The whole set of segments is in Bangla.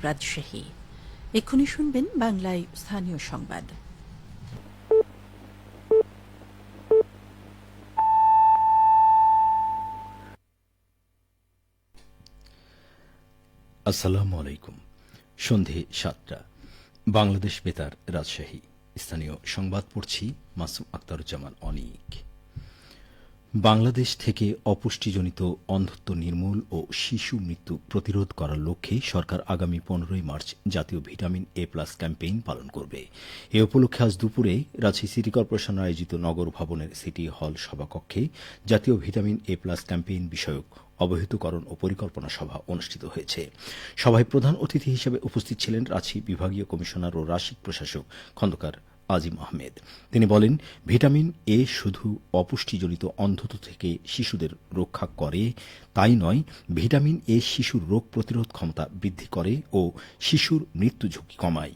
রাজশাহী। এক্ষুনি শুনবেন বাংলায় স্থানীয় সংবাদ। আসসালামু আলাইকুম। সন্ধে ৭টা, বাংলাদেশ বেতার, রাজশাহী। স্থানীয় সংবাদ পড়ছি মাসুম আক্তারুজ্জামান অনিক। বাংলাদেশ থেকে অপুষ্টিজনিত অন্ধত্ব নির্মূল ও শিশু মৃত্যু প্রতিরোধ করার লক্ষ্যে সরকার আগামী ১৫ই মার্চ জাতীয় ভিটামিন এ প্লাস ক্যাম্পেইন পালন করবে। এ উপলক্ষে আজ দুপুরে রাজশাহী সিটি কর্পোরেশন আয়োজিত নগর ভবনের সিটি হল সভাকক্ষে জাতীয় ভিটামিন এ প্লাস ক্যাম্পেইন বিষয়ক অবহিতকরণ ও পরিকল্পনা সভা অনুষ্ঠিত হয়েছে। সভায় প্রধান অতিথি হিসেবে উপস্থিত ছিলেন রাজশাহী বিভাগীয় কমিশনার ও রাশিক প্রশাসক খন্দকার আজিম আহমেদ। তিনি বলেন, ভিটামিন এ শুধু অপুষ্টিজনিত অন্ধত্ব থেকে শিশুদের রক্ষা করে তাই নয়, ভিটামিন এ শিশুর রোগ প্রতিরোধ ক্ষমতা বৃদ্ধি করে ও শিশুর মৃত্যু ঝুঁকি কমায়।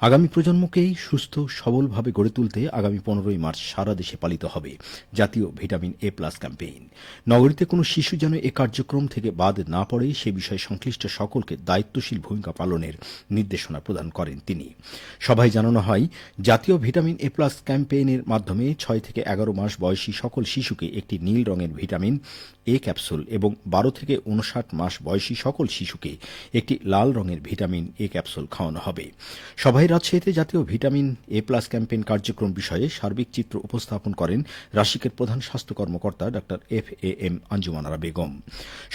আগামী প্রজন্মকেই সুস্থ সবলভাবে গড়ে তুলতে আগামী ১৫ই মার্চ সারা দেশে পালিত হবে জাতীয় ভিটামিন এ প্লাস ক্যাম্পেইন। নগরীতে কোনো শিশু যেন এ কার্যক্রম থেকে বাদ না পড়ে সে বিষয়ে সংশ্লিষ্ট সকলকে দায়িত্বশীল ভূমিকা পালনের নির্দেশনা প্রদান করেন তিনি। সভায় জানানো হয়, জাতীয় ভিটামিন এ প্লাস ক্যাম্পেইনের মাধ্যমে ৬ থেকে ১১ মাস বয়সী সকল শিশুকে একটি নীল রঙের ভিটামিন এ ক্যাপসুল এবং ১২ থেকে ৫৯ মাস বয়সী সকল শিশুকে একটি লাল রঙের ভিটামিন এ ক্যাপসুল খাওয়ানো হবে। সভায় রাজশাহীতে জাতীয় ভিটামিন এ প্লাস ক্যাম্পেইন কার্যক্রম বিষয়ে সার্বিক চিত্র উপস্থাপন করেন রাশিকের প্রধান স্বাস্থ্য কর্মকর্তা ডা FAM আঞ্জুমান আরা বেগম।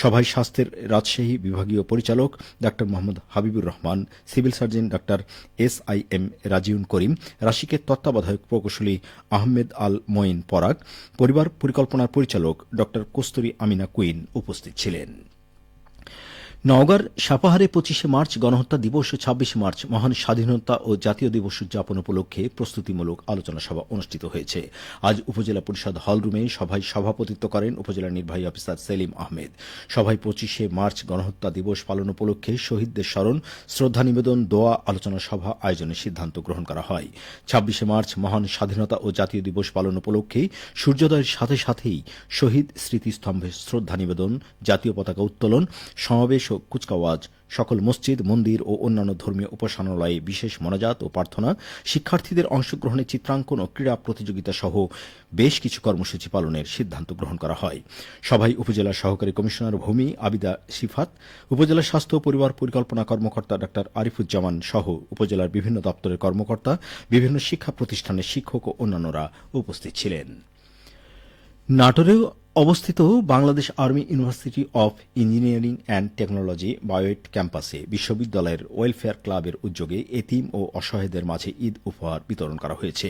সভায় স্বাস্থ্যের রাজশাহী বিভাগীয় পরিচালক ডা মোহাম্মদ হাবিবুর রহমান, সিভিল সার্জন ডা SIM রাজিউন করিম, রাশিকের তত্ত্বাবধায়ক প্রকৌশলী আহমেদ আল মঈন পরাগ, পরিবার পরিকল্পনার পরিচালক ড কস্তুরী আমিনা কুইন উপস্থিত ছিলেন। নওগাঁর সাপাহারে ২৫শে মার্চ গণহত্যা দিবস ও ২৬শে মার্চ মহান স্বাধীনতা ও জাতীয় দিবস উদযাপন উপলক্ষে প্রস্তুতিমূলক আলোচনা সভা অনুষ্ঠিত হয়েছে। আজ উপজেলা পরিষদ হলরুমে সভায় সভাপতিত্ব করেন উপজেলা নির্বাহী অফিসার সেলিম আহমেদ। সভায় ২৫শে মার্চ গণহত্যা দিবস পালন উপলক্ষে শহীদদের স্মরণ, শ্রদ্ধা নিবেদন, দোয়া আলোচনা সভা আয়োজনের সিদ্ধান্ত গ্রহণ করা হয়। ২৬শে মার্চ মহান স্বাধীনতা ও জাতীয় দিবস পালন উপলক্ষে সূর্যোদয়ের সাথে সাথেই শহীদ স্মৃতিস্তম্ভে শ্রদ্ধা নিবেদন, জাতীয় পতাকা উত্তোলন, সমাবেশ ও কুচকাওয়াজ, সকল মসজিদ, মন্দির ও অন্যান্য ধর্মীয় উপাসনালয়ে বিশেষ মোনাজাত ও প্রার্থনা, শিক্ষার্থীদের অংশগ্রহণে চিত্রাঙ্কন ও ক্রীড়া প্রতিযোগিতা সহ বেশ কিছু কর্মসূচি পালনের সিদ্ধান্ত গ্রহণ করা হয়। সভায় উপজেলা সহকারী কমিশনার ভূমি আবিদা সিফাত, উপজেলা স্বাস্থ্য ও পরিবার পরিকল্পনা কর্মকর্তা ডা আরিফুজ্জামান সহ উপজেলার বিভিন্ন দপ্তরের কর্মকর্তা, বিভিন্ন শিক্ষা প্রতিষ্ঠানের শিক্ষক ও অন্যান্যরা উপস্থিত ছিলেন। নাটোরেও অবস্থিত Bangladesh army university of engineering and technology বায়োয়েট ক্যাম্পাসে বিশ্ববিদ্যালয়ের ওয়েলফেয়ার ক্লাবের উদ্যোগে এতিম ও অসহায়দের মাঝে ঈদ উপহার বিতরণ করা হয়েছে।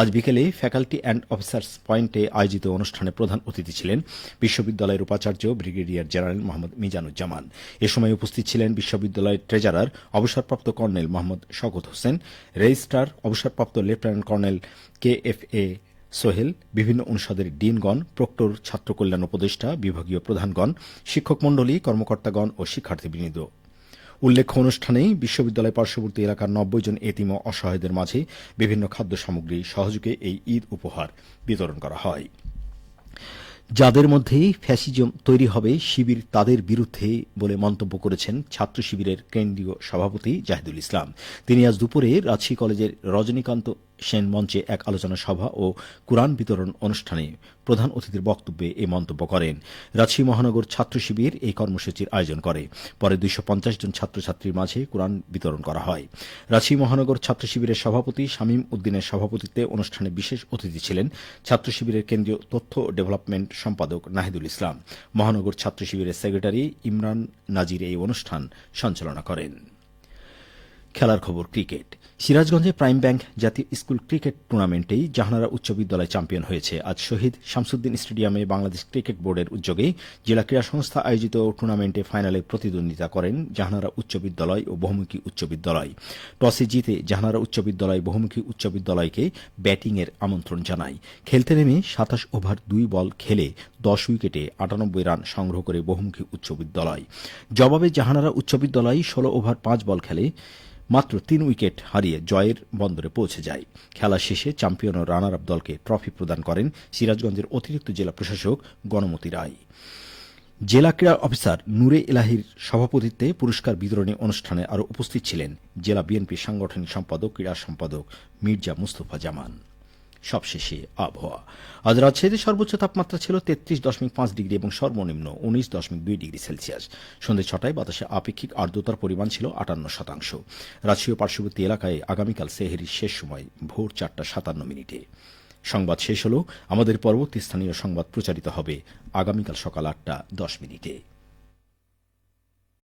আজ বিকেলে ফ্যাকাল্টি অ্যান্ড অফিসার্স পয়েন্টে আয়োজিত অনুষ্ঠানে প্রধান অতিথি ছিলেন বিশ্ববিদ্যালয়ের উপাচার্য ব্রিগেডিয়ার জেনারেল মোহাম্মদ মিজানুজ্জামান। এ সময় উপস্থিত ছিলেন বিশ্ববিদ্যালয়ের ট্রেজারার অবসরপ্রাপ্ত কর্নেল মোহাম্মদ শওকত হোসেন, রেজিস্ট্রার অবসরপ্রাপ্ত লেফটেন্যান্ট কর্নেল KFA সোহেল, বিভিন্ন অনুষদের ডিনগণ, প্রক্টর, ছাত্র কল্যাণ উপদেষ্টা, বিভাগীয় প্রধানগণ, শিক্ষক মণ্ডলী, কর্মকর্তাগণ ও শিক্ষার্থীবৃন্দ। উল্লেখ্য, অনুষ্ঠানে বিশ্ববিদ্যালয় পার্শ্ববর্তী এলাকার ৯০ জন এতিম ও অসহায়দের মাঝে বিভিন্ন খাদ্য সামগ্রী সহযোগে এই ঈদ উপহার বিতরণ করা হয়। যাদের মধ্যে ফ্যাসিজম তৈরি হবে শিবির তাদের বিরুদ্ধে বলে মন্তব্য করেছেন ছাত্র শিবিরের কেন্দ্রীয় সভাপতি জাহিদুল ইসলাম। তিনি আজ দুপুরে রাজশাহী কলেজের রজনীকান্ত সেন মঞ্চে এক আলোচনা সভা ও কুরআন বিতরণ অনুষ্ঠানে প্রধান অতিথির বক্তব্যে এই মন্তব্য করেন। রাজশাহী মহানগর ছাত্র শিবির এই কর্মসূচির আয়োজন করে। পরে ২৫০ জন ছাত্রছাত্রীর মাঝে কুরআন বিতরণ করা হয়। রাজশাহী মহানগর ছাত্র শিবিরের সভাপতি শামীম উদ্দিনের সভাপতিত্বে অনুষ্ঠানে বিশেষ অতিথি ছিলেন ছাত্র শিবিরের কেন্দ্রীয় তথ্য ও ডেভেলপমেন্ট সম্পাদক নাহিদুল ইসলাম। মহানগর ছাত্র শিবিরের সেক্রেটারি ইমরান নাজির এই অনুষ্ঠান সঞ্চালনা করেন। খেলার খবর, ক্রিকেট। সিরাজগঞ্জে প্রাইম ব্যাংক জাতীয় স্কুল ক্রিকেট টুর্নামেন্টেই জাহানারা উচ্চ বিদ্যালয় চ্যাম্পিয়ন হয়েছে। আজ শহীদ শামসুদ্দিন স্টেডিয়ামে বাংলাদেশ ক্রিকেট বোর্ডের উদ্যোগে জেলা ক্রীড়া সংস্থা আয়োজিত টুর্নামেন্টে ফাইনালে প্রতিদ্বন্দ্বিতা করেন জাহানারা উচ্চ বিদ্যালয় ও বহুমুখী উচ্চ বিদ্যালয়। টসে জিতে জাহানারা উচ্চ বিদ্যালয় বহুমুখী উচ্চ বিদ্যালয়কে ব্যাটিংয়ের আমন্ত্রণ জানায়। খেলতে নেমে ২৭ ওভার ২ বল খেলে ১০ উইকেটে ৯৮ রান সংগ্রহ করে বহুমুখী উচ্চ বিদ্যালয়। জবাবে জাহানারা উচ্চ বিদ্যালয় ১৬ ওভার ৫ বল খেলে মাত্র ৩ উইকেট হারিয়ে জয়ের বন্দরে পৌঁছে যায়। খেলা শেষে চ্যাম্পিয়ন ও রানার আপ দলকে ট্রফি প্রদান করেন সিরাজগঞ্জের অতিরিক্ত জেলা প্রশাসক গণমতি রায়। জেলা ক্রীড়া অফিসার নূরে এলাহির সভাপতিত্বে পুরস্কার বিতরণী অনুষ্ঠানে আরও উপস্থিত ছিলেন জেলা বিএনপি সাংগঠনিক সম্পাদক ক্রীড়া সম্পাদক মির্জা মুস্তফা জামান। সবশেষে আবহাওয়া। আজ রাজশাহীতে সর্বোচ্চ তাপমাত্রা ছিল 33.5 ডিগ্রি এবং সর্বনিম্ন 19.2 ডিগ্রি সেলসিয়াস। সন্ধ্যে 6টায় বাতাসে আপেক্ষিক আর্দ্রতার পরিমাণ ছিল 58%। রাজশাহী ও পার্শ্ববর্তী এলাকায় আগামীকাল সেহরির শেষ সময় ভোর 4:57। সংবাদ শেষ হল। আমাদের পরবর্তী স্থানীয় সংবাদ প্রচারিত হবে আগামীকাল সকাল 8:10।